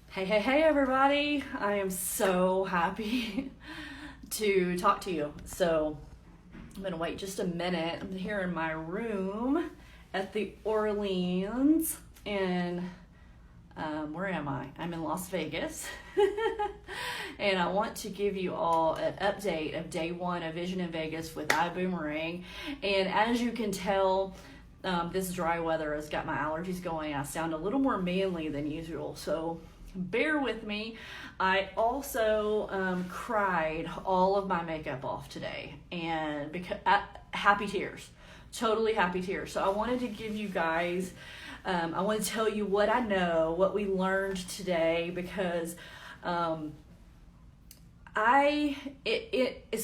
Hey, everybody. I am so happy to talk to you. So, I'm going to wait just a minute. I'm here in my room at the Orleans, and where am I? I'm in Las Vegas. And I want to give you all an update of day one of Vision in Vegas with Ibuumerang. And as you can tell, this dry weather has got my allergies going. I sound a little more manly than usual, so bear with me. I also cried all of my makeup off today, and because happy tears, totally happy tears. So I wanted to give you guys, I want to tell you what I know, what we learned today, because as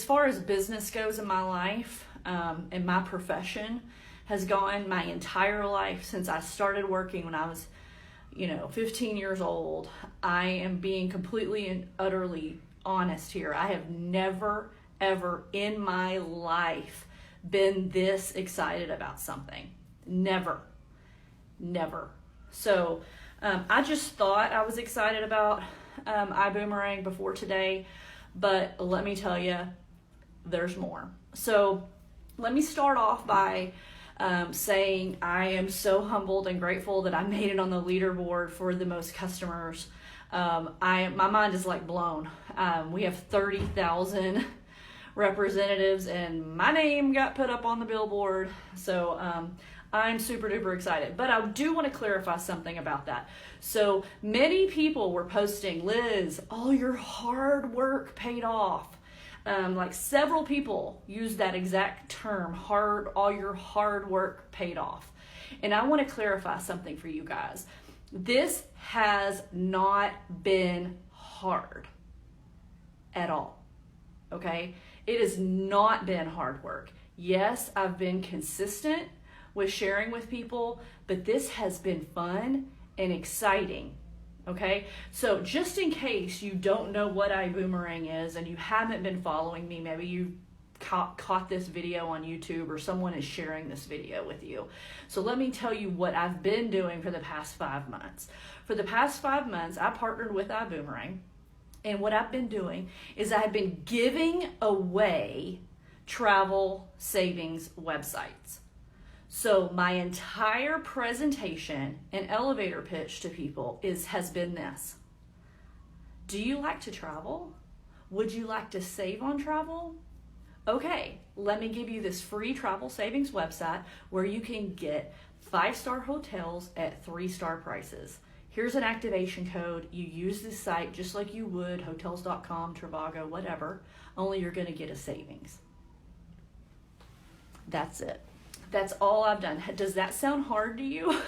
far as business goes in my life, and my profession has gone my entire life since I started working when I was 15 years old. I am being completely and utterly honest here. I have never, ever in my life been this excited about something. Never. So I just thought I was excited about Ibuumerang before today, but let me tell you, there's more. So let me start off by saying I am so humbled and grateful that I made it on the leaderboard for the most customers. My mind is like blown. We have 30,000 representatives, and my name got put up on the billboard. So I'm super duper excited. But I do want to clarify something about that. So many people were posting, Liz, all your hard work paid off. Like several people use that exact term, all your hard work paid off. And I want to clarify something for you guys. This has not been hard at all. Okay? It has not been hard work. Yes, I've been consistent with sharing with people, but this has been fun and exciting. Okay, so just in case you don't know what Ibuumerang is and you haven't been following me, maybe you caught this video on YouTube or someone is sharing this video with you. So let me tell you what I've been doing for the past 5 months. For the past 5 months, I partnered with Ibuumerang, and what I've been doing is I've been giving away travel savings websites. So my entire presentation and elevator pitch to people has been this. Do you like to travel? Would you like to save on travel? Okay, let me give you this free travel savings website where you can get 5-star hotels at 3-star prices. Here's an activation code. You use this site just like you would hotels.com, Trivago, whatever, only you're going to get a savings. That's it. That's all I've done. Does that sound hard to you?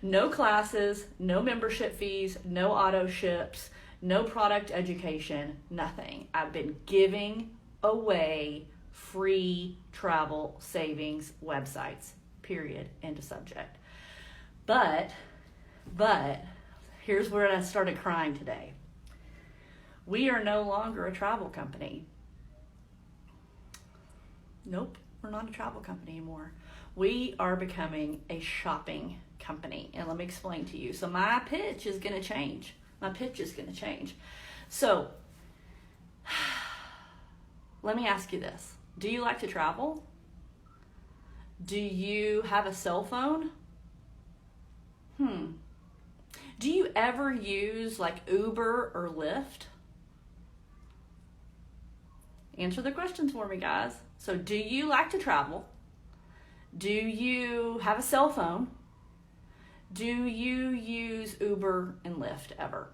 No classes, no membership fees, no auto ships, no product education, nothing. I've been giving away free travel savings websites, period, end of subject. But here's where I started crying today. We are no longer a travel company. Nope. We're not a travel company anymore. We are becoming a shopping company. And let me explain to you. So my pitch is going to change. So let me ask you this. Do you like to travel? Do you have a cell phone? Do you ever use like Uber or Lyft? Answer the questions for me, guys. So do you like to travel? Do you have a cell phone? Do you use Uber and Lyft ever?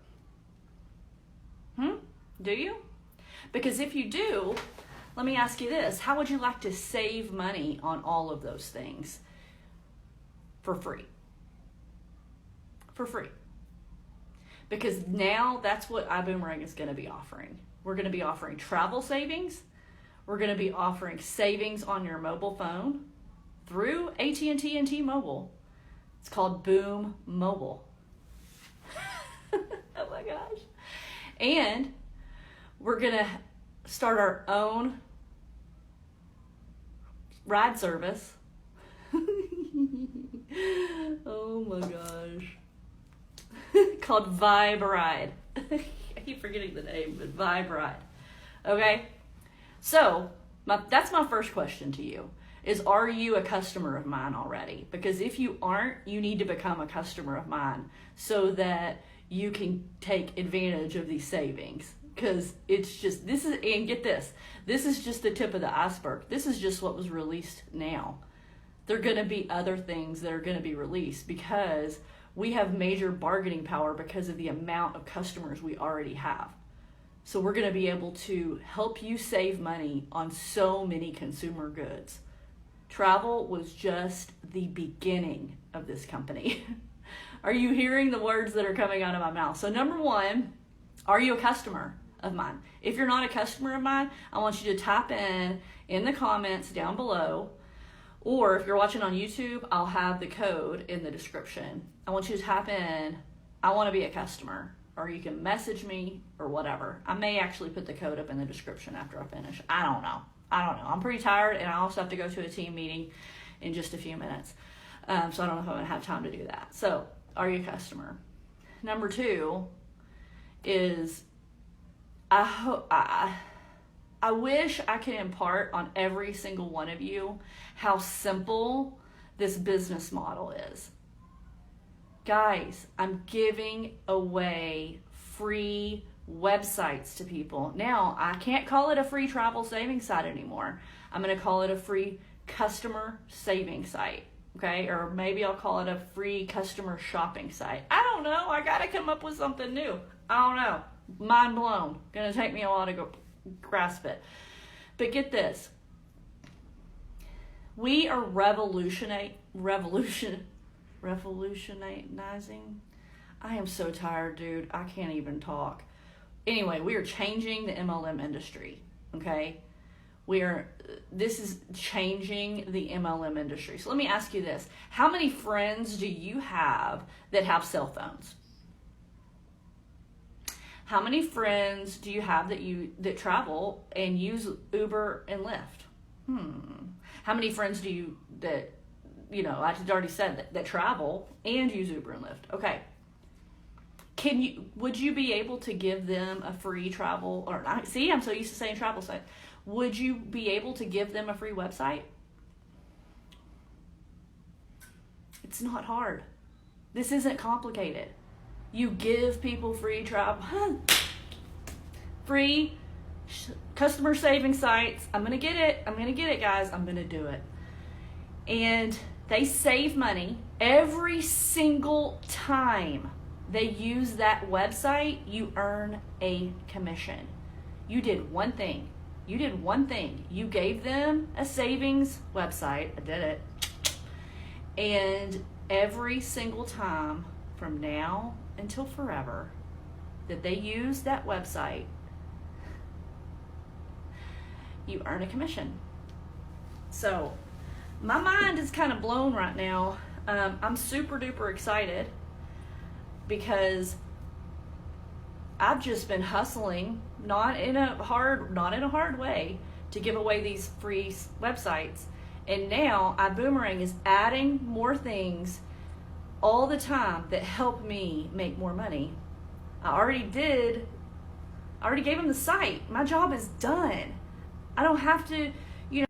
Do you? Because if you do, let me ask you this. How would you like to save money on all of those things for free? For free. Because now that's what Ibuumerang is going to be offering. We're going to be offering travel savings. We're going to be offering savings on your mobile phone through AT&T and T-Mobile. It's called Boom Mobile. Oh my gosh. And we're going to start our own ride service. Oh my gosh. called Vibe Ride. I keep forgetting the name, but Vibe Ride. Okay? So, that's my first question to you, is are you a customer of mine already? Because if you aren't, you need to become a customer of mine so that you can take advantage of these savings. Because it's just, and get this is just the tip of the iceberg. This is just what was released now. There are going to be other things that are going to be released because we have major bargaining power because of the amount of customers we already have. So we're going to be able to help you save money on so many consumer goods. Travel was just the beginning of this company. Are you hearing the words that are coming out of my mouth? So number one, are you a customer of mine? If you're not a customer of mine, I want you to type in the comments down below, or if you're watching on YouTube, I'll have the code in the description. I want you to type in, I want to be a customer, or you can message me or whatever. I may actually put the code up in the description after I finish. I don't know. I'm pretty tired, and I also have to go to a team meeting in just a few minutes. So I don't know if I'm going to have time to do that. So, are you a customer? Number two is, I wish I could impart on every single one of you how simple this business model is. Guys, I'm giving away free websites to people. Now, I can't call it a free travel savings site anymore. I'm going to call it a free customer saving site. Okay? Or maybe I'll call it a free customer shopping site. I don't know. I got to come up with something new. I don't know. Mind blown. Going to take me a while to go grasp it. But get this. We are revolutionizing. I am so tired, dude. I can't even talk. Anyway, we are changing the MLM industry. Okay? This is changing the MLM industry. So let me ask you this. How many friends do you have that have cell phones? How many friends do you have that travel and use Uber and Lyft? How many friends do you that I already said that travel and use Uber and Lyft? Okay. Would you be able to give them a free travel, or not? See, I'm so used to saying travel site. Would you be able to give them a free website? It's not hard. This isn't complicated. You give people free travel, free customer saving sites. I'm going to get it, guys. I'm going to do it. And they save money every single time they use that website. You earn a commission. You did one thing. You gave them a savings website. I did it. And every single time from now until forever that they use that website, you earn a commission. So my mind is kind of blown right now. I'm super duper excited because I've just been hustling, not in a hard way, to give away these free websites. And now Ibuumerang is adding more things all the time that help me make more money. I already gave them the site. My job is done. I don't have to